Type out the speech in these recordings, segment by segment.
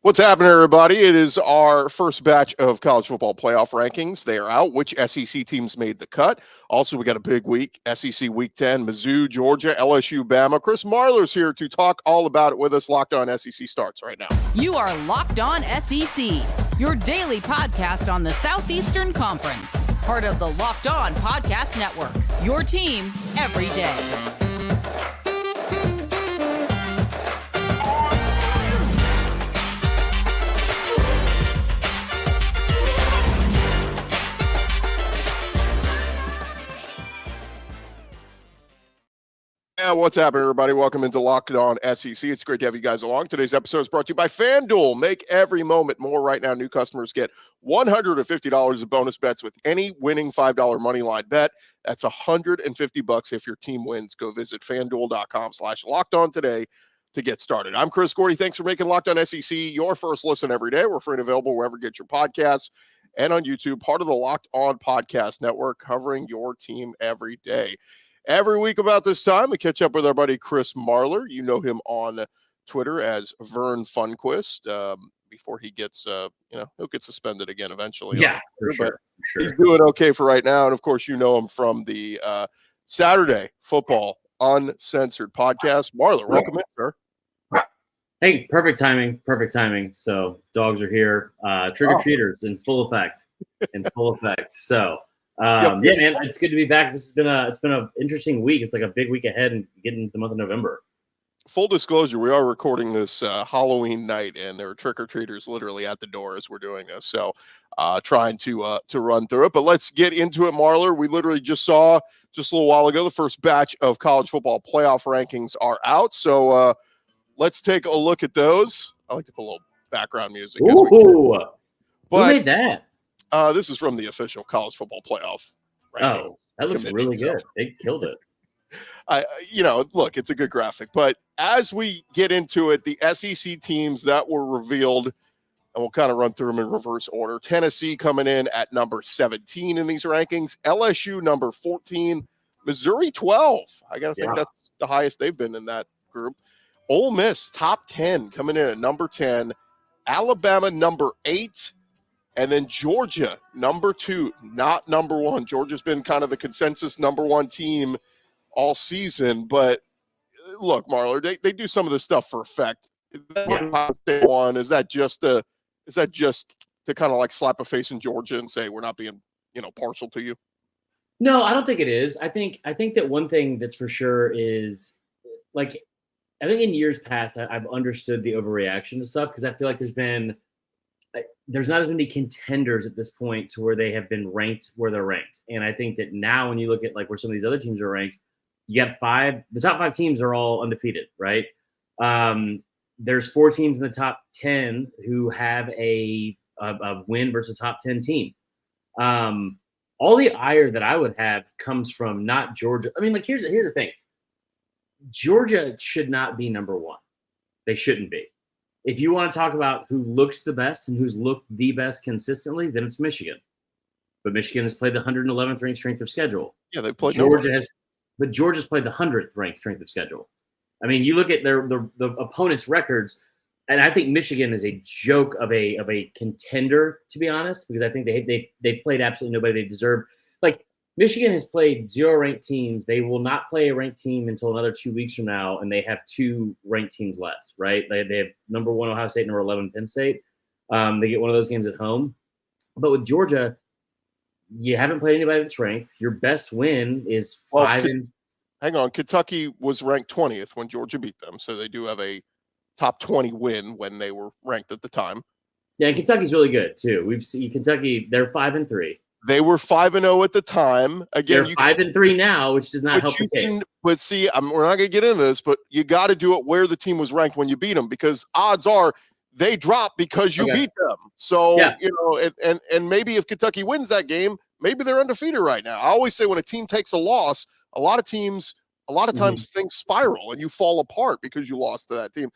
What's happening, everybody? It is our first batch of college football playoff rankings. They are out. Which SEC teams made the cut? Also, we got a big week, SEC Week 10, Mizzou, Georgia, LSU, Bama. Chris Marler's here to talk all about it with us. Locked On SEC starts right now. You are Locked On SEC, your daily podcast on the Southeastern Conference. Part of the Locked On Podcast Network, your team every day. What's happening, everybody? Welcome into Locked On SEC. It's great to have you guys along. Today's episode is brought to you by FanDuel. Make every moment more. Right now, new customers get $150 of bonus bets with any winning $5 money line bet. That's $150 if your team wins. Go visit FanDuel.com/LockedOn today to get started. I'm Chris Gordy. Thanks for making Locked On SEC your first listen every day. We're free and available wherever you get your podcasts and on YouTube, part of the Locked On Podcast Network, covering your team every day. Every week about this time, we catch up with our buddy Chris Marler. You know him on Twitter as Vern Funquist. Before he gets, he'll get suspended again eventually. Yeah, for sure. He's doing okay for right now. And of course, you know him from the Saturday Football Uncensored podcast. Marler, welcome in, sir. Hey, perfect timing. So dogs are here. Trick-or-treaters in full effect. So. Yeah, man, it's good to be back. It's been an interesting week. It's like a big week ahead and getting into the month of November. Full disclosure, we are recording this Halloween night, and there are trick-or-treaters literally at the door as we're doing this. So trying to run through it. But let's get into it, Marler. We literally just saw a little while ago the first batch of college football playoff rankings are out. So let's take a look at those. I like to put a little background music. Who made that? This is from the official college football playoff. Oh, that looks really good. They killed it. Look, it's a good graphic. But as we get into it, the SEC teams that were revealed, and we'll kind of run through them in reverse order. Tennessee coming in at number 17 in these rankings. LSU number 14. Missouri 12. I got to think that's the highest they've been in that group. Ole Miss top 10 coming in at number 10. Alabama number 8. And then Georgia, number 2, not number 1. Georgia's been kind of the consensus number 1 team all season. But look, Marler, they do some of this stuff for effect. Is that just to kind of like slap a face in Georgia and say we're not being, partial to you? No, I don't think it is. I think that one thing that's for sure is, like, I think in years past I've understood the overreaction to stuff because I feel like there's not as many contenders at this point to where they have been ranked where they're ranked. And I think that now when you look at like where some of these other teams are ranked, you got the top 5 teams are all undefeated, right? There's 4 teams in the top 10 who have a win versus a top 10 team. All the ire that I would have comes from not Georgia. I mean, like, here's the thing. Georgia should not be number 1. They shouldn't be. If you want to talk about who looks the best and who's looked the best consistently, then it's Michigan. But Michigan has played the 111th ranked strength of schedule. Yeah, they played Georgia's played the 100th ranked strength of schedule. I mean, you look at the opponents' records, and I think Michigan is a joke of a contender, to be honest, because I think they played absolutely nobody they deserve. Like, Michigan has played 0 ranked teams. They will not play a ranked team until another 2 weeks from now, and they have 2 ranked teams left, right? They have number 1 Ohio State, number 11 Penn State. They get one of those games at home. But with Georgia, you haven't played anybody that's ranked. Your best win is 5 and. Hang on, Kentucky was ranked 20th when Georgia beat them, so they do have a top 20 win when they were ranked at the time. Yeah, and Kentucky's really good too. We've seen Kentucky; they're 5-3. They were 5-0 at the time. Again, they're 5-3 now, which does not help the case. But see, we're not going to get into this, but you got to do it where the team was ranked when you beat them, because odds are they drop because you beat them. So, and maybe if Kentucky wins that game, maybe they're undefeated right now. I always say when a team takes a loss, a lot of times things spiral and you fall apart because you lost to that team.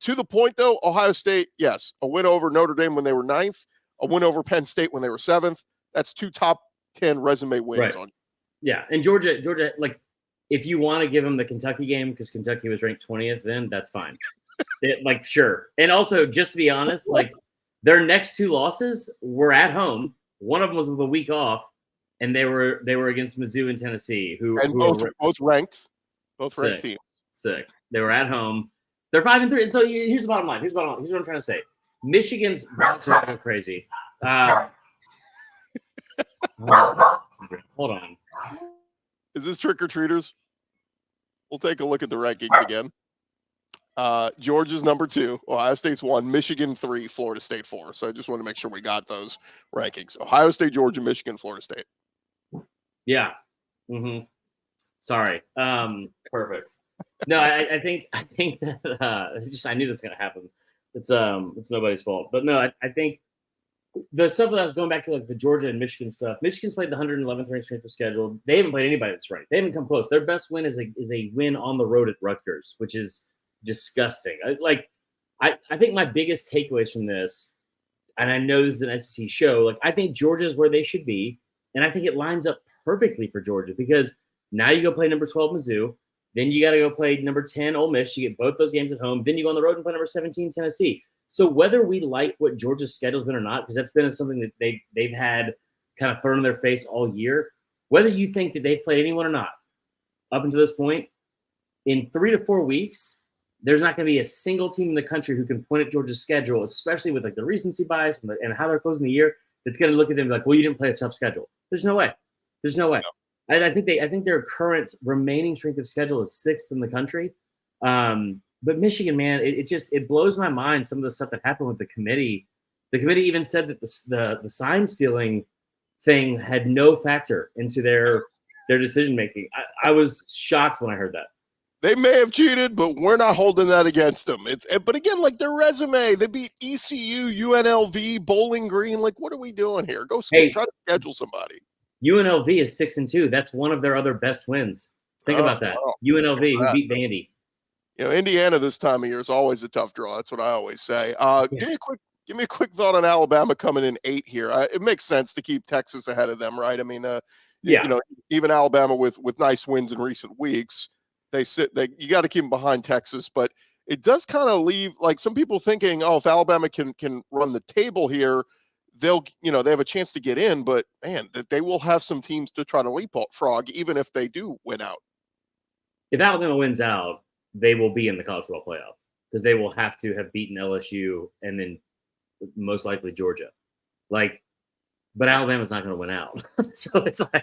To the point, though, Ohio State, yes, a win over Notre Dame when they were 9th, a win over Penn State when they were 7th. That's 2 top 10 resume wins. Right. Yeah, and Georgia, like, if you want to give them the Kentucky game because Kentucky was ranked 20th, then that's fine. Sure. And also, just to be honest, like their next 2 losses were at home. One of them was with a week off, and they were against Mizzou and Tennessee, who both ranked, sick, teams. Sick. They were at home. They're 5-3. And so here's the bottom line. Here's what I'm trying to say. Michigan's going crazy. Hold on. Is this trick or treaters? We'll take a look at the rankings again. Georgia's number 2, Ohio State's 1, Michigan 3, Florida State 4. So I just want to make sure we got those rankings. Ohio State, Georgia, Michigan, Florida State. Yeah. Sorry. Perfect. No, I think that I knew this was gonna happen. It's nobody's fault. But no, I think the stuff that I was going back to, like the Georgia and Michigan stuff. Michigan's played the 111th ranked strength of schedule. They haven't played anybody that's ranked. They haven't come close. Their best win is a win on the road at Rutgers, which is disgusting. I think my biggest takeaways from this, and I know this is an SEC show, like I think Georgia's where they should be, and I think it lines up perfectly for Georgia because now you go play number 12 Mizzou, then you got to go play number 10 Ole Miss. You get both those games at home. Then you go on the road and play number 17 Tennessee. So whether we like what Georgia's schedule's been or not, because that's been something that they've had kind of thrown in their face all year, whether you think that they've played anyone or not, up until this point, in 3 to 4 weeks, there's not going to be a single team in the country who can point at Georgia's schedule, especially with like the recency bias and how they're closing the year, that's going to look at them like, well, you didn't play a tough schedule. There's no way. There's no way. No. I think their current remaining strength of schedule is 6th in the country. But Michigan, man, it blows my mind some of the stuff that happened with the committee. The committee even said that the sign stealing thing had no factor into their decision making. I was shocked when I heard that. They may have cheated, but we're not holding that against them. But again, like their resume, they beat ECU, UNLV, Bowling Green. Like, what are we doing here? Try to schedule somebody. UNLV is 6-2. That's one of their other best wins. Think about that. UNLV, who beat Vandy. You know, Indiana this time of year is always a tough draw. That's what I always say. Give me a quick thought on Alabama coming in 8 here. It makes sense to keep Texas ahead of them, right? I mean, you know, even Alabama with nice wins in recent weeks, you got to keep them behind Texas, but it does kind of leave like some people thinking, oh, if Alabama can run the table here, they have a chance to get in, but man, that they will have some teams to try to leapfrog even if they do win out. If Alabama wins out, they will be in the college football playoff because they will have to have beaten LSU and then most likely Georgia. But Alabama's not going to win out. So it's I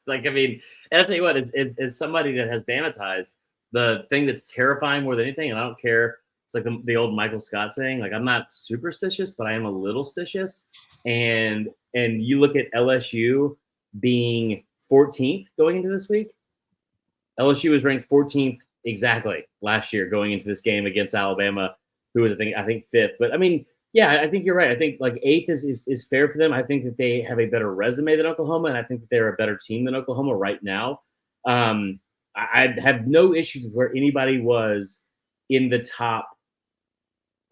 mean, and I'll tell you what, as somebody that has Bama ties, the thing that's terrifying more than anything, and I don't care, it's like the old Michael Scott saying, like, I'm not superstitious, but I am a little stitious. And you look at LSU being 14th going into this week. LSU was ranked 14th exactly last year going into this game against Alabama, who was I think 5th. But I mean, yeah, I think you're right. I think like 8th is fair for them. I think that they have a better resume than Oklahoma, and I think that they're a better team than Oklahoma right now. I have no issues with where anybody was in the top.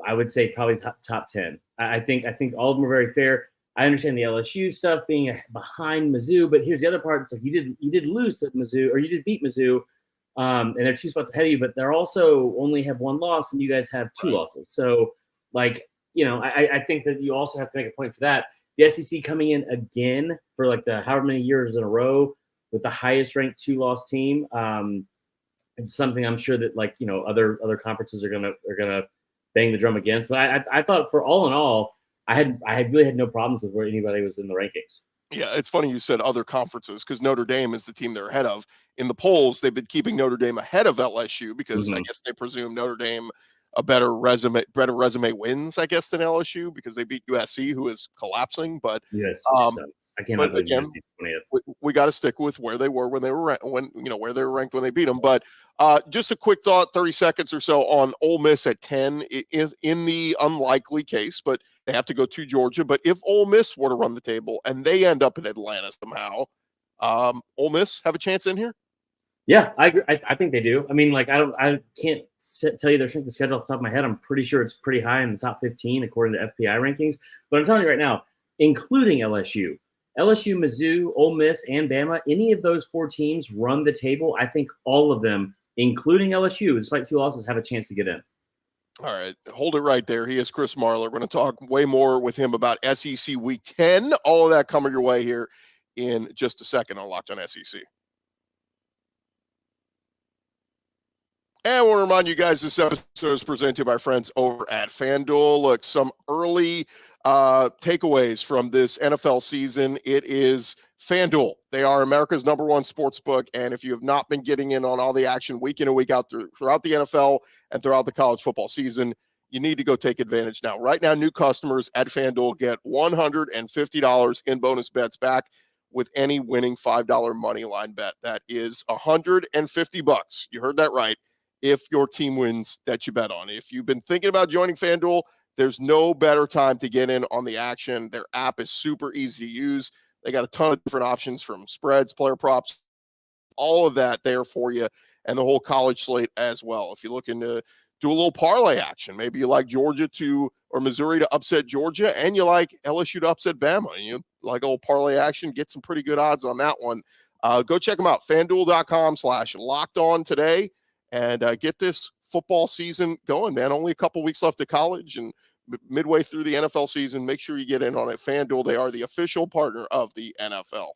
I would say probably top 10. I think all of them are very fair. I understand the LSU stuff being behind Mizzou, but here's the other part. It's like you did lose to Mizzou, or you did beat Mizzou, and they're 2 spots ahead of you, but they're also only have 1 loss, and you guys have 2 losses. So, like, you know, I think that you also have to make a point for that. The SEC coming in again for like the however many years in a row with the highest ranked 2-loss team. It's something I'm sure that, like, you know, other conferences are gonna bang the drum against. But I thought for all in all, I really had no problems with where anybody was in the rankings. Yeah, it's funny you said other conferences because Notre Dame is the team they're ahead of. In the polls, they've been keeping Notre Dame ahead of LSU because I guess they presume Notre Dame a better resume wins, I guess, than LSU because they beat USC, who is collapsing. But yes, I can't. But again, we got to stick with where they were when they were where they were ranked when they beat them. But just a quick thought, 30 seconds or so on Ole Miss at 10 in the unlikely case, but they have to go to Georgia. But if Ole Miss were to run the table and they end up in Atlanta somehow, Ole Miss have a chance in here? Yeah, I agree. I think they do. I mean, like, I can't tell you their strength of schedule off the top of my head. I'm pretty sure it's pretty high in the top 15 according to FPI rankings. But I'm telling you right now, including LSU, Mizzou, Ole Miss, and Bama, any of those 4 teams run the table. I think all of them, including LSU, despite 2 losses, have a chance to get in. All right, hold it right there. He is Chris Marler. We're going to talk way more with him about SEC Week 10. All of that coming your way here in just a second on Locked On SEC. And I want to remind you guys this episode is presented by friends over at FanDuel. Look, some early takeaways from this NFL season. It is FanDuel. They are America's #1 sports book. And if you have not been getting in on all the action week in and week out throughout the NFL and throughout the college football season, you need to go take advantage now. Right now, new customers at FanDuel get $150 in bonus bets back with any winning $5 money line bet. That is $150. You heard that right. If your team wins that you bet on. If you've been thinking about joining FanDuel, there's no better time to get in on the action. Their app is super easy to use. They got a ton of different options from spreads, player props, all of that there for you, and the whole college slate as well. If you're looking to do a little parlay action, maybe you like Georgia or Missouri to upset Georgia, and you like LSU to upset Bama, and you like a little parlay action, get some pretty good odds on that one. Go check them out, FanDuel.com/lockedon today. And get this football season going, man. Only a couple weeks left of college and midway through the NFL season. Make sure you get in on it. FanDuel, they are the official partner of the NFL.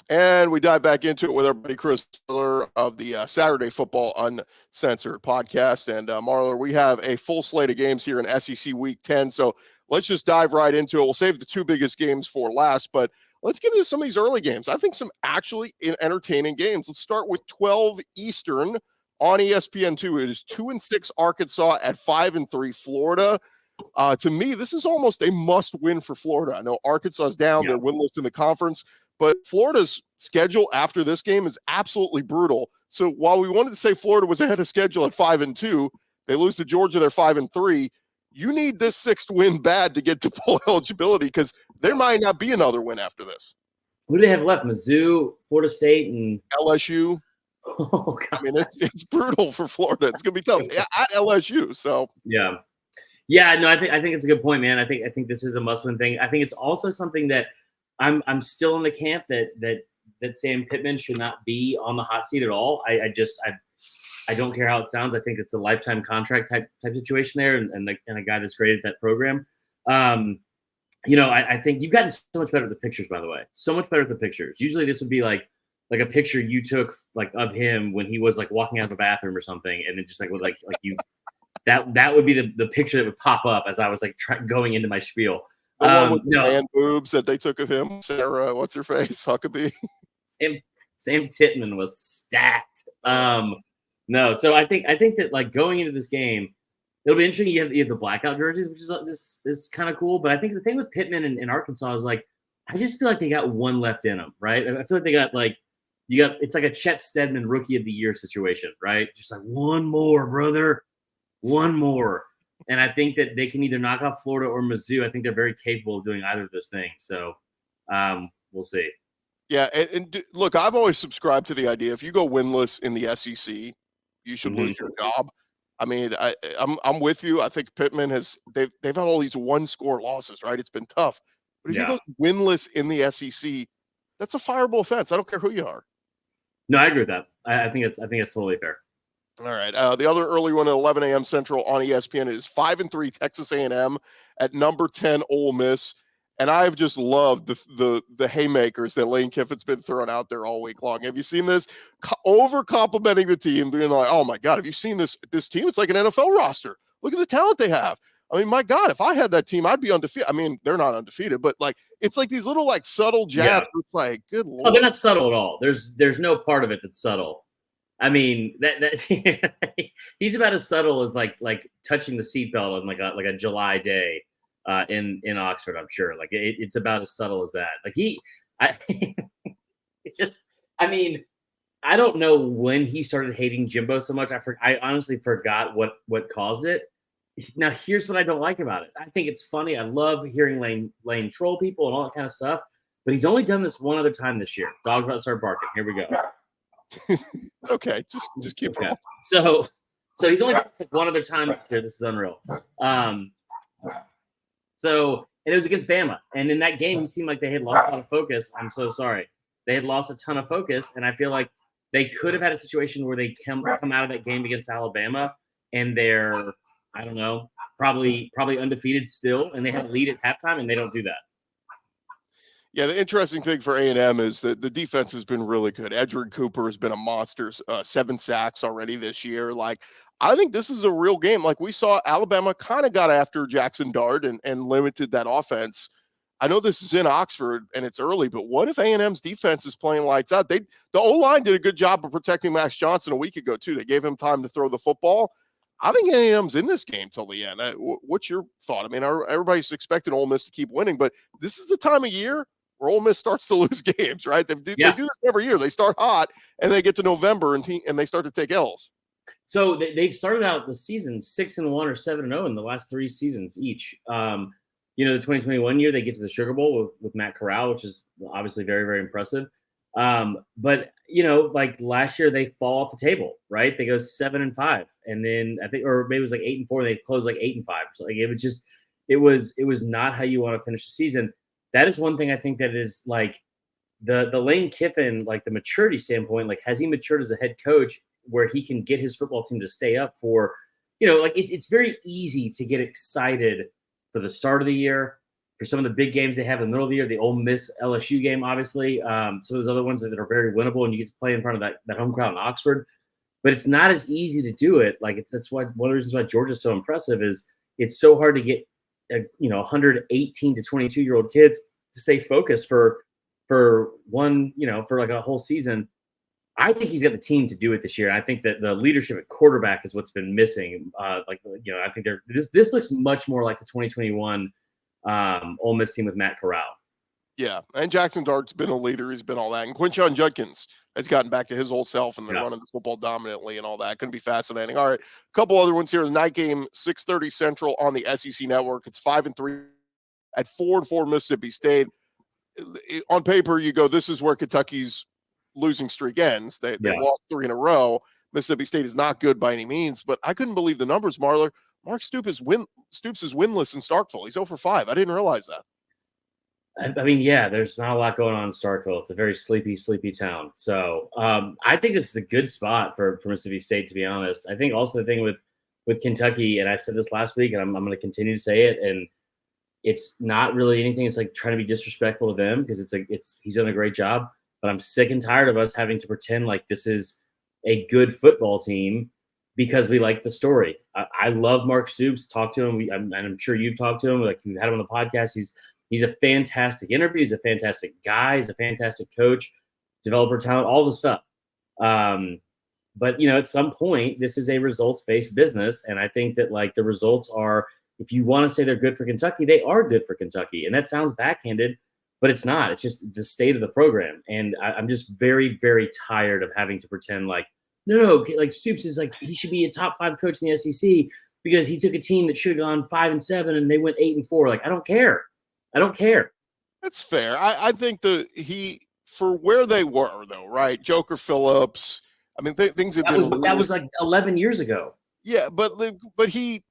And we dive back into it with our buddy Chris Marler of the Saturday Football Uncensored podcast. And Marler, we have a full slate of games here in SEC Week 10. So let's just dive right into it. We'll save the two biggest games for last, but let's get into some of these early games. I think some actually entertaining games. Let's start with 12 Eastern on ESPN2. It is 2-6 Arkansas at 5-3 Florida. To me, this is almost a must-win for Florida. I know Arkansas is down; they're winless in the conference, but Florida's schedule after this game is absolutely brutal. So while we wanted to say Florida was ahead of schedule at 5-2, they lose to Georgia. They're 5-3. You need this sixth win bad to get to bowl eligibility because there might not be another win after this. Who do they have left? Mizzou, Florida State, and LSU. Oh, God. I mean, it's brutal for Florida. It's going to be tough at LSU. So yeah. No, I think it's a good point, man. I think this is a must-win thing. I think it's also something that I'm still in the camp that Sam Pittman should not be on the hot seat at all. I don't care how it sounds. I think it's a lifetime contract type situation there, and a guy that's great at that program. I think you've gotten so much better at the pictures, by the way. So much better at the pictures. Usually this would be like a picture you took like of him when he was like walking out of a bathroom or something, and it just like was like you that would be the picture that would pop up as I was like going into my spiel. The one with the man boobs that they took of him, Sarah, what's her face, Huckabee. Sam Pittman was stacked. No, so I think that like going into this game, it'll be interesting. You have the blackout jerseys, which is kind of cool. But I think the thing with Pittman and Arkansas is like, I just feel like they got one left in them, right? I feel like they got it's like a Chet Steadman Rookie of the Year situation, right? Just like one more, brother, one more. And I think that they can either knock off Florida or Mizzou. I think they're very capable of doing either of those things. So we'll see. Yeah, and look, I've always subscribed to the idea if you go winless in the SEC, you should lose your job. I mean, I'm with you. I think Pittman they've had all these one-score losses, right? It's been tough. But if you go winless in the SEC, that's a fireable offense. I don't care who you are. No, I agree with that. I think it's totally fair. All right. The other early one at 11 a.m. Central on ESPN is 5-3 Texas A&M at number 10 Ole Miss. And I've just loved the haymakers that Lane Kiffin's been throwing out there all week long. Have you seen this? Over complimenting the team, being like, "Oh my God, have you seen this team? It's like an NFL roster. Look at the talent they have." I mean, my God, if I had that team, I'd be undefeated. I mean, they're not undefeated, but like it's like these little like subtle jabs. Yeah. It's like, good Lord. Oh, they're not subtle at all. There's no part of it that's subtle. I mean, that he's about as subtle as like touching the seatbelt on like a July day. In Oxford, I'm sure. Like it's about as subtle as that. Like it's just. I mean, I don't know when he started hating Jimbo so much. I honestly forgot what caused it. Now, here's what I don't like about it. I think it's funny. I love hearing Lane troll people and all that kind of stuff. But he's only done this one other time this year. Dog's about to start barking. Here we go. Okay, just keep going. So he's only done this one other time this year. This is unreal. So, and it was against Bama. And in that game, he seemed like they had lost a ton of focus. I'm so sorry. They had lost a ton of focus. And I feel like they could have had a situation where they come out of that game against Alabama and they're, I don't know, probably undefeated still, and they have a lead at halftime, and they don't do that. Yeah, the interesting thing for A&M is that the defense has been really good. Edgerrin Cooper has been a monster, 7 sacks already this year. Like, I think this is a real game. Like, we saw Alabama kind of got after Jackson Dart and limited that offense. I know this is in Oxford and it's early, but what if A&M's defense is playing lights out? The O-line did a good job of protecting Max Johnson a week ago, too. They gave him time to throw the football. I think A&M's in this game till the end. What's your thought? I mean, everybody's expecting Ole Miss to keep winning, but this is the time of year where Ole Miss starts to lose games, right? They do this every year. They start hot, and they get to November, and they start to take L's. So they've started out the season 6-1 or 7-0 in the last 3 seasons each. The 2021 year, they get to the Sugar Bowl with Matt Corral, which is obviously very, very impressive. But like last year, they fall off the table, right? They go 7-5, and then I think, or maybe it was like 8-4. They closed like 8-5. So like it was not how you want to finish the season. That is one thing I think that is like the Lane Kiffin, like the maturity standpoint, like has he matured as a head coach where he can get his football team to stay up for, like it's very easy to get excited for the start of the year, for some of the big games they have in the middle of the year, the Ole Miss LSU game, obviously, some of those other ones that are very winnable, and you get to play in front of that home crowd in Oxford. But it's not as easy to do it. Like that's why one of the reasons why Georgia's so impressive is it's so hard to get 118 to 22-year-old kids to stay focused for one, for like a whole season. I think he's got the team to do it this year. I think that the leadership at quarterback is what's been missing. I think this looks much more like the 2021 Ole Miss team with Matt Corral. Yeah, and Jackson Dart's been a leader. He's been all that. And Quinshon Judkins has gotten back to his old self, and they're running the football dominantly and all that. Going to be fascinating. All right, a couple other ones here. The night game, 6:30 Central on the SEC Network. It's 5-3 at 4-4 Mississippi State. On paper, you go, this is where Kentucky's losing streak ends. They lost 3 in a row. Mississippi State is not good by any means, but I couldn't believe the numbers, Marler. Mark Stoops is winless in Starkville. He's 0-5. I didn't realize that. I mean, there's not a lot going on in Starkville. It's a very sleepy town. So I think this is a good spot for Mississippi State, to be honest. I think also the thing with Kentucky, and I've said this last week, and I'm going to continue to say it, and it's not really anything. It's like trying to be disrespectful to them because he's done a great job. But I'm sick and tired of us having to pretend like this is a good football team because we like the story. I love Mark Stoops. Talk to him. And I'm sure you've talked to him. Like we've had him on the podcast. He's a fantastic interview. He's a fantastic guy. He's a fantastic coach, developer talent, all the stuff. But at some point, this is a results-based business, and I think that like the results are. If you want to say they're good for Kentucky, they are good for Kentucky, and that sounds backhanded. But it's not. It's just the state of the program. And I'm just very, very tired of having to pretend like, no, like Stoops is like, he should be a top 5 coach in the SEC because he took a team that should have gone 5-7 and they went 8-4. Like, I don't care. That's fair. I think for where they were though, right? Joker Phillips. I mean, things have been. That was like 11 years ago. Yeah, but he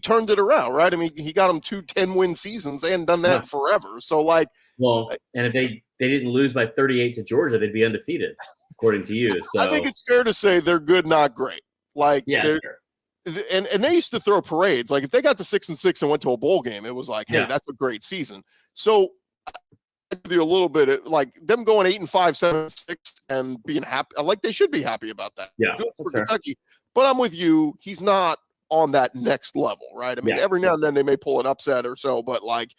turned it around, right? I mean, he got them 2 10-win seasons. They hadn't done that forever. So like, well, and if they didn't lose by 38 to Georgia, they'd be undefeated, according to you. So I think it's fair to say they're good, not great. Like, sure. And they used to throw parades. Like if they got to 6-6 and went to a bowl game, it was like, hey, that's a great season. So I do a little bit like them going 8-5, 7-6, and being happy. Like they should be happy about that. Yeah, good for Kentucky. But I'm with you. He's not on that next level, right? I mean, every now and then they may pull an upset or so, but like,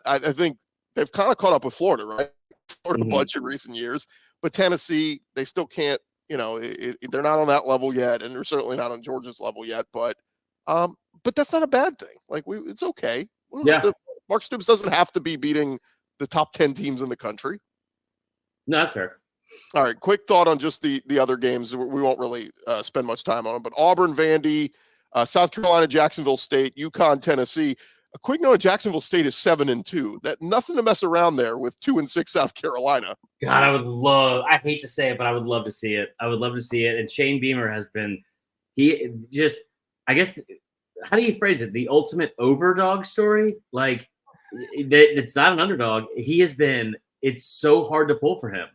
I think they've kind of caught up with Florida, right? Florida bunch in recent years, but Tennessee, they still can't, they're not on that level yet, and they're certainly not on Georgia's level yet, but that's not a bad thing. Like it's okay. Mark Stoops doesn't have to be beating the top 10 teams in the country. No, that's fair. All right, quick thought on just the other games. We won't really spend much time on them, but Auburn, Vandy, South Carolina, Jacksonville State, UConn, Tennessee. A quick note: Jacksonville State is 7-2. That nothing to mess around there with 2-6 South Carolina. God, I hate to say it, but I would love to see it. And Shane Beamer has been, I guess, how do you phrase it? The ultimate overdog story. Like it's not an underdog. He has been. It's so hard to pull for him.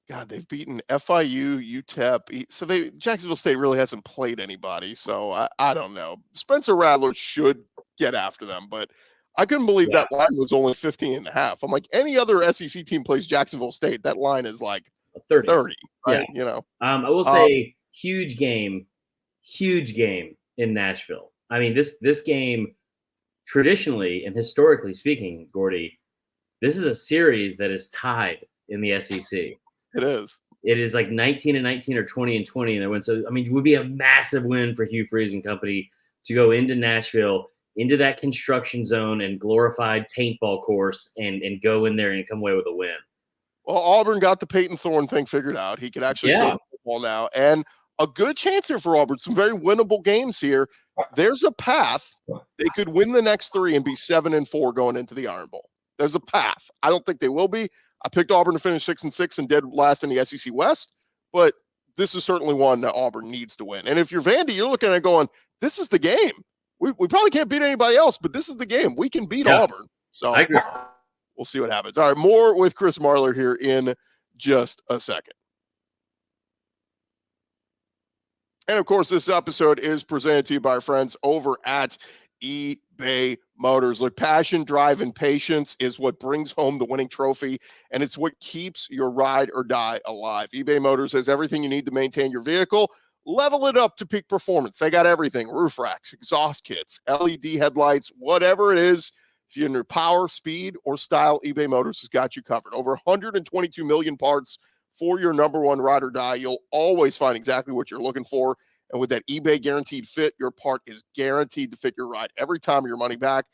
God, they've beaten FIU, UTEP. So Jacksonville State really hasn't played anybody. So I don't know. Spencer Rattler should get after them, but I couldn't believe that line was only 15.5. I'm like, any other SEC team plays Jacksonville State, that line is like 30, right? Yeah. I will say huge game in Nashville. I mean, this game, traditionally and historically speaking, Gordy, this is a series that is tied in the SEC. It is. It is like 19-19 or 20-20 in their win. So, I mean, it would be a massive win for Hugh Freeze and company to go into Nashville, into that construction zone and glorified paintball course and go in there and come away with a win. Well, Auburn got the Peyton Thorne thing figured out. He could actually throw the football now. And a good chance here for Auburn. Some very winnable games here. There's a path. They could win the next 3 and be 7-4 going into the Iron Bowl. There's a path. I don't think they will be. I picked Auburn to finish 6-6 and dead last in the SEC West, but this is certainly one that Auburn needs to win. And if you're Vandy, you're looking at going, this is the game. We probably can't beat anybody else, but this is the game. We can beat Auburn. So I agree. We'll see what happens. All right, more with Chris Marler here in just a second. And, of course, this episode is presented to you by our friends over at eBay Motors. Look, passion, drive, and patience is what brings home the winning trophy, and it's what keeps your ride or die alive. eBay Motors has everything you need to maintain your vehicle. Level it up to peak performance. They got everything: roof racks, exhaust kits, LED headlights, whatever it is. If you're into power, speed, or style, eBay Motors has got you covered. Over 122 million parts for your number one ride or die. You'll always find exactly what you're looking for. And with that eBay guaranteed fit, your part is guaranteed to fit your ride every time, your money back.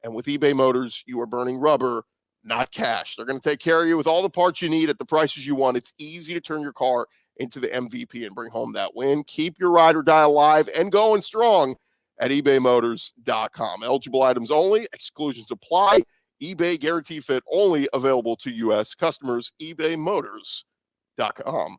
And with eBay Motors, you are burning rubber, not cash. They're going to take care of you with all the parts you need at the prices you want. It's easy to turn your car into the MVP and bring home that win. Keep your ride or die alive and going strong at ebaymotors.com. Eligible items only. Exclusions apply. eBay guaranteed fit only available to U.S. customers. ebaymotors.com.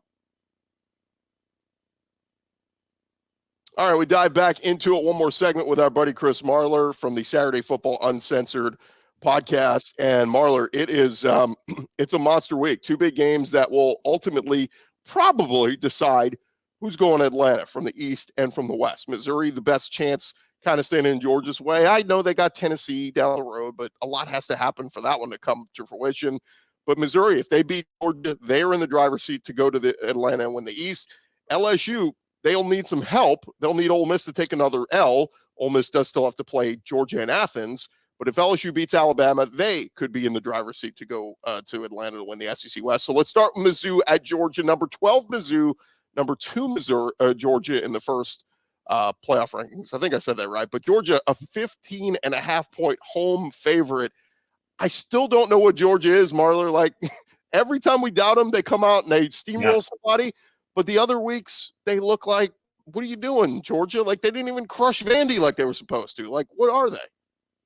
All right, we dive back into it. One more segment with our buddy Chris Marler from the Saturday Football Uncensored podcast. And Marler, it is it's a monster week. 2 big games that will ultimately probably decide who's going to Atlanta from the East and from the West. Missouri, the best chance kind of staying in Georgia's way. I know they got Tennessee down the road, but a lot has to happen for that one to come to fruition. But Missouri, if they beat Georgia, they're in the driver's seat to go to the Atlanta and win the East. LSU, they'll need some help. They'll need Ole Miss to take another L. Ole Miss does still have to play Georgia and Athens. But if LSU beats Alabama, they could be in the driver's seat to go to Atlanta to win the SEC West. So let's start with Mizzou at Georgia. Number 12, Mizzou. Number 2, Missouri, Georgia in the first playoff rankings. I think I said that right. But Georgia, a 15.5-point home favorite. I still don't know what Georgia is, Marler. Like, every time we doubt them, they come out and they steamroll somebody. But the other weeks, they look like, what are you doing, Georgia? Like, they didn't even crush Vandy like they were supposed to. Like, what are they?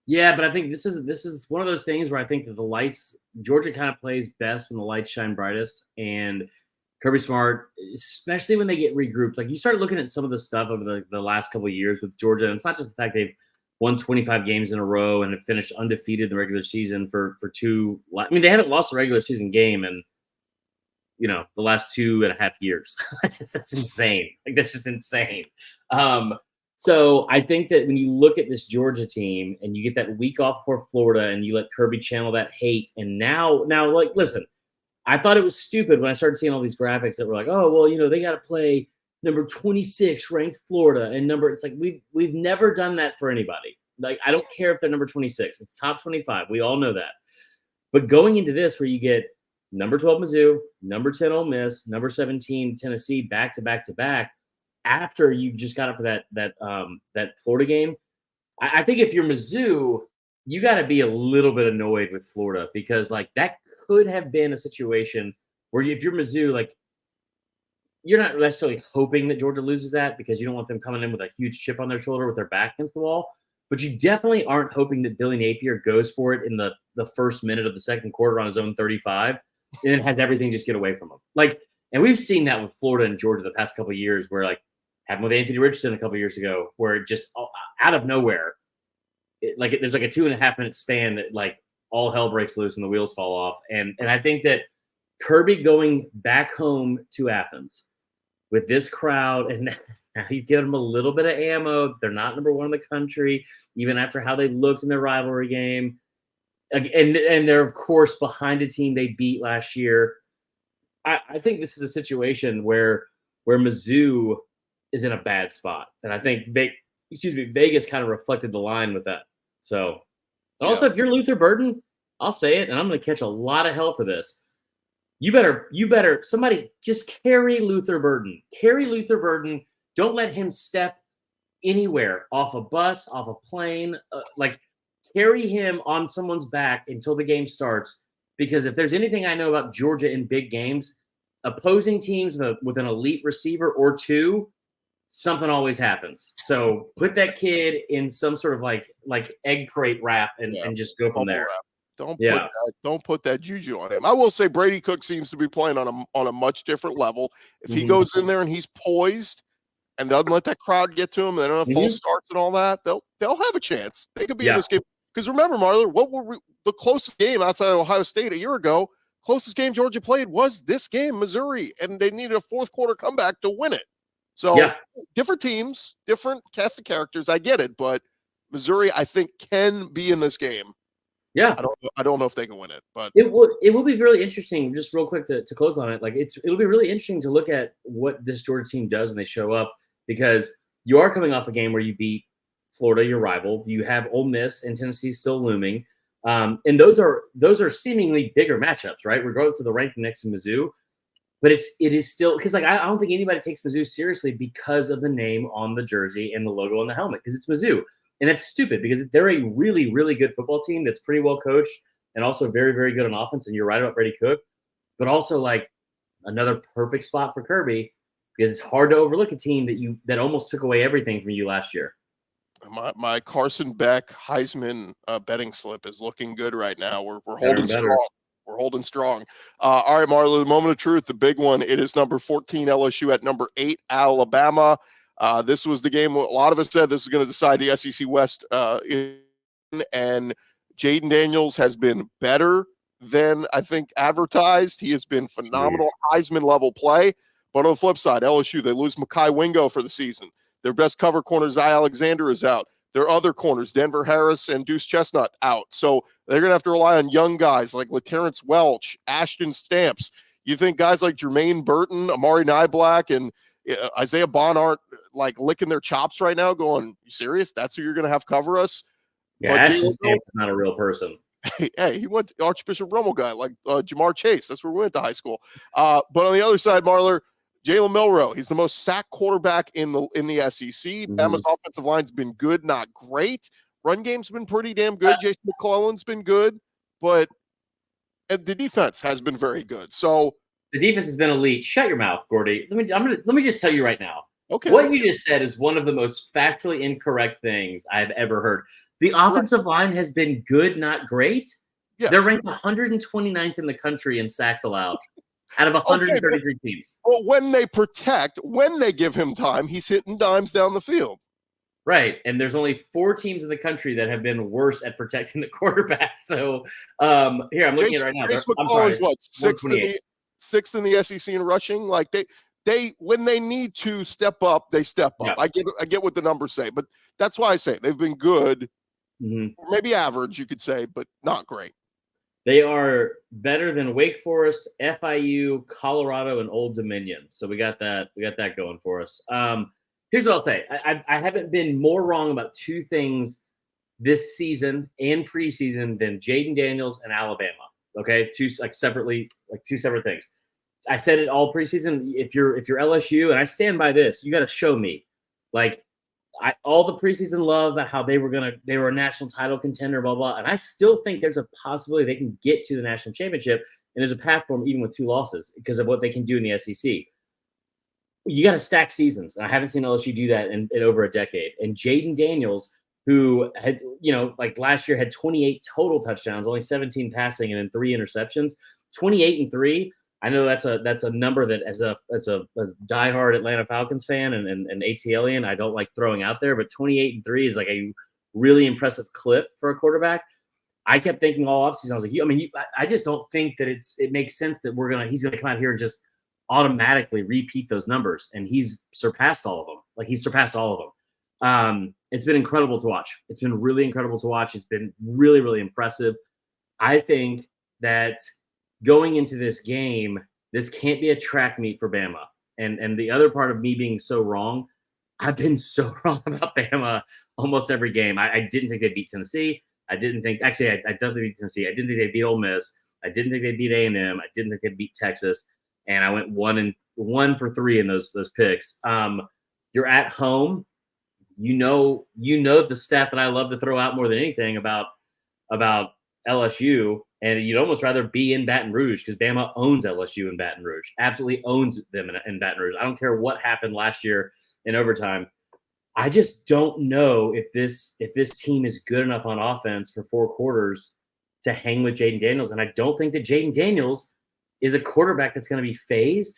Yeah, but I think this is one of those things where I think that the lights, Georgia kind of plays best when the lights shine brightest. And Kirby Smart, especially when they get regrouped, like you start looking at some of the stuff over the last couple of years with Georgia. And it's not just the fact they've won 25 games in a row and have finished undefeated in the regular season for 2. I mean, they haven't lost a regular season game in, the last 2.5 years. That's insane. Like, that's just insane. So I think that when you look at this Georgia team and you get that week off for Florida and you let Kirby channel that hate, and now, like, listen, I thought it was stupid when I started seeing all these graphics that were like, oh, well, they got to play number 26 ranked Florida and it's like we've never done that for anybody. Like, I don't care if they're number 26, it's top 25. We all know that. But going into this, where you get number 12 Mizzou, number 10 Ole Miss, number 17 Tennessee, back to back to back, after you just got up for that Florida game, I think if you're Mizzou, you got to be a little bit annoyed with Florida, because like that could have been a situation where if you're Mizzou, like, you're not necessarily hoping that Georgia loses that because you don't want them coming in with a huge chip on their shoulder with their back against the wall. But you definitely aren't hoping that Billy Napier goes for it in the first minute of the second quarter on his own 35 and then has everything just get away from him. Like, and we've seen that with Florida and Georgia the past couple of years, where like happened with Anthony Richardson a couple of years ago, where it just out of nowhere, there's like a 2.5 minute span that like all hell breaks loose and the wheels fall off. And I think that Kirby going back home to Athens with this crowd, and now you give them a little bit of ammo. They're not number one in the country, even after how they looked in their rivalry game. And they're, of course, behind a team they beat last year. I think this is a situation where Mizzou is in a bad spot. And I think Vegas kind of reflected the line with that. So, and also, if you're Luther Burden, I'll say it, and I'm going to catch a lot of hell for this. You better somebody just carry Luther Burden. Carry Luther Burden. Don't let him step anywhere, off a bus, off a plane. Carry him on someone's back until the game starts. Because if there's anything I know about Georgia in big games, opposing teams with an elite receiver or two, something always happens. So put that kid in some sort of like egg crate wrap and just go from there. Don't put that juju on him. I will say Brady Cook seems to be playing on a much different level. If he goes in there and he's poised and doesn't let that crowd get to him, they don't have false starts and all that, they'll have a chance. They could be in this game. Because remember, Marler, the closest game outside of Ohio State a year ago, closest game Georgia played was this game, Missouri, and they needed a fourth quarter comeback to win it. So different teams, different cast of characters. I get it, but Missouri, I think, can be in this game. Yeah, I don't know if they can win it, but it will be really interesting. Just real quick to close on it, it'll be really interesting to look at what this Georgia team does when they show up, because you are coming off a game where you beat Florida, your rival. You have Ole Miss and Tennessee still looming, and those are seemingly bigger matchups, right? Regardless of the ranking next to Mizzou, but it is still, because I don't think anybody takes Mizzou seriously because of the name on the jersey and the logo on the helmet, because it's Mizzou. And that's stupid, because they're a really, really good football team that's pretty well coached and also very, very good on offense. And you're right about Brady Cook, but also another perfect spot for Kirby, because it's hard to overlook a team that almost took away everything from you last year. My Carson Beck Heisman betting slip is looking good right now. We're holding strong. We're holding strong. All right, Marla, the moment of truth, the big one. It is number 14 LSU at number 8 Alabama. This was the game a lot of us said this is going to decide the SEC West, and Jaden Daniels has been better than I think advertised. He has been phenomenal, Heisman level play. But on the flip side, LSU, they lose Mekhi Wingo for the season. Their best cover corner, Zy Alexander, is out. Their other corners, Denver Harris and Deuce Chestnut, out. So they're going to have to rely on young guys like LaTerrence Welch, Ashton Stamps. You think guys like Jermaine Burton, Amari Niblack, and Isaiah Bond aren't licking their chops right now going, you serious? That's who you're going to have cover us? Yeah, Ashton Stamps is not a real person. Hey, he went to Archbishop Rummel guy like Jamar Chase. That's where we went to high school. But on the other side, Marler, Jalen Milroe, he's the most sacked quarterback in the SEC. Bama's offensive line's been good, not great. Run game's been pretty damn good. Jason McClellan's been good, but the defense has been very good. So the defense has been elite. Shut your mouth, Gordy. Let me just tell you right now. Okay. What you just said is one of the most factually incorrect things I've ever heard. The offensive line has been good, not great. Yeah. They're ranked 129th in the country in sacks allowed out of 133 teams. Well, when they give him time, he's hitting dimes down the field. Right. And there's only 4 teams in the country that have been worse at protecting the quarterback. So here, I'm looking at it right now. McClellan's what, sixth in the SEC in rushing? They when they need to step up, they step up. Yeah. I get what the numbers say, but that's why I say they've been good, maybe average, you could say, but not great. They are better than Wake Forest, FIU, Colorado, and Old Dominion. So we got that going for us. Here's what I'll say. I haven't been more wrong about 2 things this season and preseason than Jaden Daniels and Alabama. Okay, 2 separate things. I said it all preseason. If you're LSU, and I stand by this, you got to show me, all the preseason love about how they were a national title contender, blah blah. And I still think there's a possibility they can get to the national championship, and there's a path for them even with 2 losses because of what they can do in the SEC. You got to stack seasons, and I haven't seen LSU do that in over a decade. And Jaden Daniels, who had last year had 28 total touchdowns, only 17 passing, and then 3 interceptions, 28-3. I know that's a number that as a diehard Atlanta Falcons fan and ATLian, I don't like throwing out there, but 28-3 is a really impressive clip for a quarterback. I kept thinking all offseason, I was like, I just don't think that it makes sense that he's gonna come out here and just automatically repeat those numbers, and he's surpassed all of them. Like, he's surpassed all of them. It's been incredible to watch. It's been really incredible to watch. It's been really, really impressive. I think that going into this game, this can't be a track meet for Bama. And the other part of me being so wrong, I've been so wrong about Bama almost every game. I didn't think they'd beat Tennessee. I definitely beat Tennessee. I didn't think they'd beat Ole Miss. I didn't think they'd beat A&M. I didn't think they'd beat Texas. And I went 1 for 3 in those picks. You're at home. You know the stat that I love to throw out more than anything about LSU, and you'd almost rather be in Baton Rouge because Bama owns LSU in Baton Rouge. Absolutely owns them in Baton Rouge. I don't care what happened last year in overtime. I just don't know if this team is good enough on offense for 4 quarters to hang with Jaden Daniels. And I don't think that Jaden Daniels is a quarterback that's going to be phased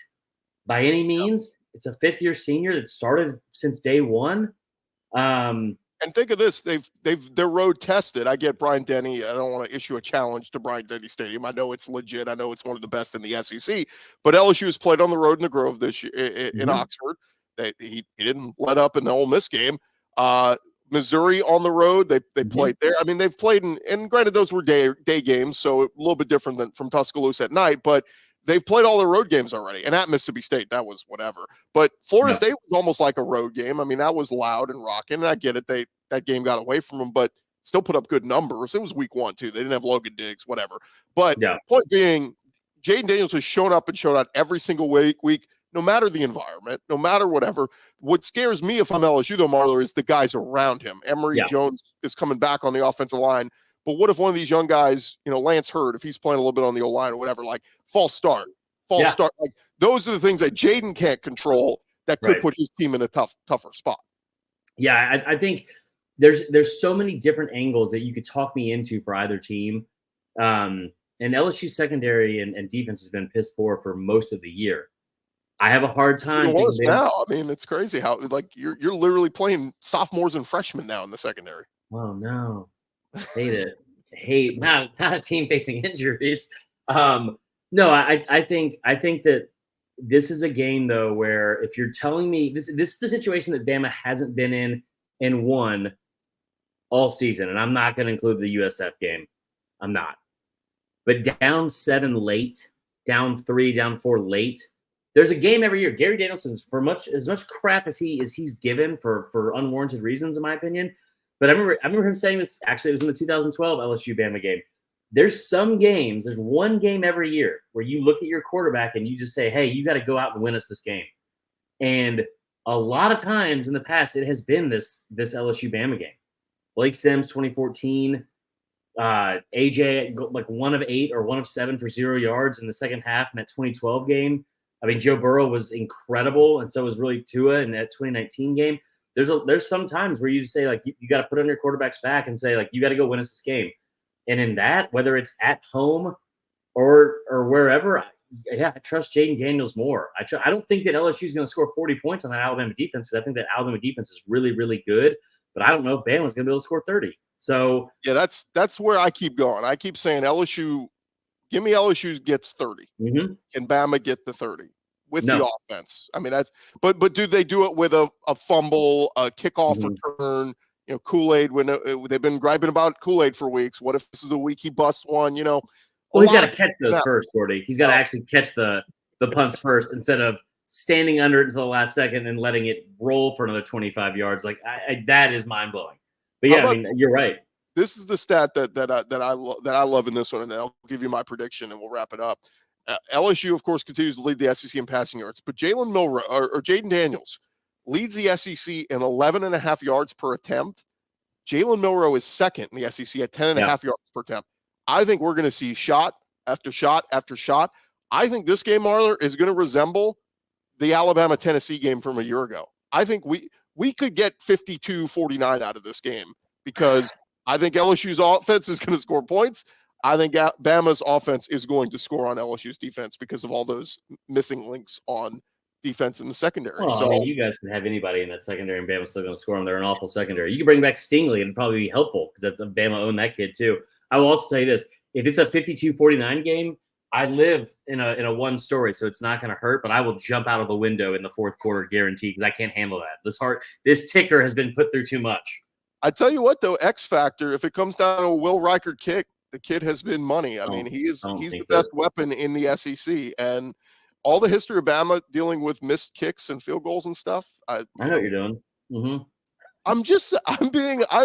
by any means. It's a 5th-year senior that started since day one. And think of this: they're road tested. I get Bryant Denny. I don't want to issue a challenge to Bryant Denny Stadium. I know it's legit. I know it's one of the best in the SEC. But LSU has played on the road in the Grove this year in Oxford. He didn't let up in the Ole Miss game. Missouri on the road, they played there. I mean, they've played and granted those were day games, so a little bit different than from Tuscaloosa at night. But they've played all their road games already. And at Mississippi State, that was whatever. But Florida State was almost like a road game. I mean, that was loud and rocking. And I get it. That game got away from them, but still put up good numbers. It was week 1, too. They didn't have Logan Diggs, whatever. But point being, Jaden Daniels has shown up and showed out every single week, no matter the environment, no matter whatever. What scares me if I'm LSU, though, Marler, is the guys around him. Emory Jones is coming back on the offensive line. But what if one of these young guys, Lance Hurd, if he's playing a little bit on the O-line or whatever, like false start. Like those are the things that Jaden can't control that could put his team in a tougher spot. Yeah, I think there's so many different angles that you could talk me into for either team. And LSU secondary and defense has been piss poor for most of the year. I have a hard time. Worse now. I mean, it's crazy how you're literally playing sophomores and freshmen now in the secondary. Oh no. Hate it. Not a team facing injuries. No, I think that this is a game though where if you're telling me this is the situation that Bama hasn't been in and won all season, and I'm not going to include the USF game. I'm not. But down 7 late, down 3, down 4 late. There's a game every year. Gary Danielson's for as much crap as he's given for unwarranted reasons, in my opinion. But I remember him saying this. Actually, it was in the 2012 LSU Bama game. There's some games. There's one game every year where you look at your quarterback and you just say, "Hey, you got to go out and win us this game." And a lot of times in the past, it has been this LSU Bama game. Blake Sims, 2014. AJ like 1 of 8 or 1 of 7 for 0 yards in the second half in that 2012 game. I mean, Joe Burrow was incredible, and so was really Tua in that 2019 game. There's some times where you just say, like, you got to put on your quarterback's back and say, like, you got to go win us this game. And in that, whether it's at home or wherever, I trust Jaden Daniels more. I don't think that LSU is going to score 40 points on that Alabama defense, because I think that Alabama defense is really, really good. But I don't know if Bama's going to be able to score 30. So yeah, that's where I keep going. I keep saying LSU. Give me LSU gets 30. Can Bama get the 30 with the offense? I mean, that's but do they do it with a fumble, a kickoff return? Kool-Aid, when they've been griping about Kool-Aid for weeks. What if this is a week he busts one? Well, he's got to catch those first, Gordy. He's got to actually catch the punts first instead of standing under it until the last second and letting it roll for another 25 yards. Like that is mind-blowing. But yeah, I mean, you're right. This is the stat that I love in this one, and I'll give you my prediction and we'll wrap it up. LSU, of course, continues to lead the SEC in passing yards, but Jalen Milroe or Jaden Daniels leads the SEC in 11.5 yards per attempt. Jalen Milroe is second in the SEC at 10.5 yards per attempt. I think we're going to see shot after shot after shot. I think this game, Marler, is going to resemble the Alabama-Tennessee game from a year ago. I think we could get 52-49 out of this game, because I think LSU's offense is going to score points. I think Bama's offense is going to score on LSU's defense because of all those missing links on defense in the secondary. Well, so I mean, you guys can have anybody in that secondary, and Bama's still going to score them. They're an awful secondary. You can bring back Stingley, and it'd probably be helpful because Bama owned that kid too. I will also tell you this: if it's a 52-49 game, I live in a one story, so it's not going to hurt. But I will jump out of the window in the fourth quarter, guaranteed, because I can't handle that. This ticker has been put through too much. I tell you what, though, X factor. If it comes down to a Will Reichert kick, the kid has been money. I mean, he's the best weapon in the SEC, and all the history of Bama dealing with missed kicks and field goals and stuff. I know what you're doing. Mm-hmm. I'm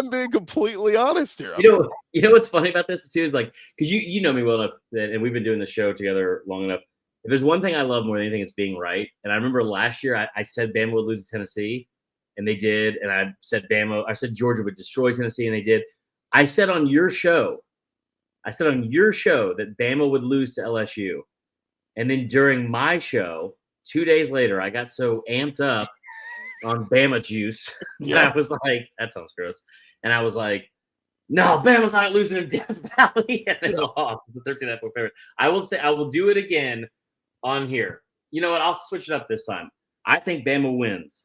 being completely honest here. You know what's funny about this too is like, because you know me well enough and we've been doing the show together long enough. If there's one thing I love more than anything, it's being right. And I remember last year I said Bama would lose to Tennessee, and they did. And I said Georgia would destroy Tennessee, and they did. I said on your show that Bama would lose to LSU, and then during my show 2 days later, I got so amped up on Bama juice. I was like, that sounds gross. And I was like, no, Bama's not losing in Death Valley. And they lost. It's a 13.5 point favorite. I will do it again on here. You know what? I'll switch it up this time. I think Bama wins.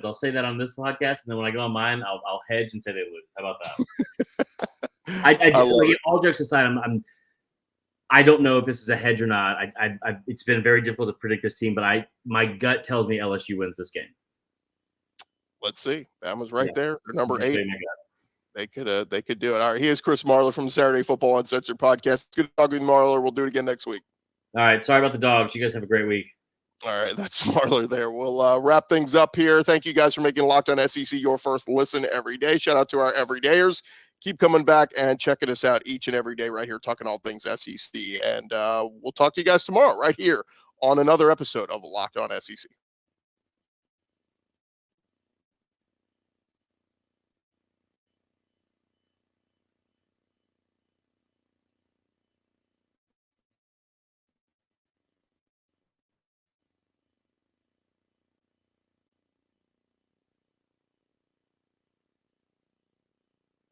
I'll say that on this podcast, and then when I go on mine, I'll hedge and say they lose. How about that? All jokes aside, I don't know if this is a hedge or not. It's been very difficult to predict this team, but my gut tells me LSU wins this game. Let's see. Bama's right there. They're number 8. They could do it. All right. He is Chris Marler from the Saturday Football Uncensored podcast. Good to talk with Marler. We'll do it again next week. All right. Sorry about the dogs. You guys have a great week. All right. That's Marler there. We'll wrap things up here. Thank you guys for making Locked On SEC your first listen every day. Shout out to our everydayers. Keep coming back and checking us out each and every day right here, talking all things SEC. And we'll talk to you guys tomorrow right here on another episode of Locked On SEC.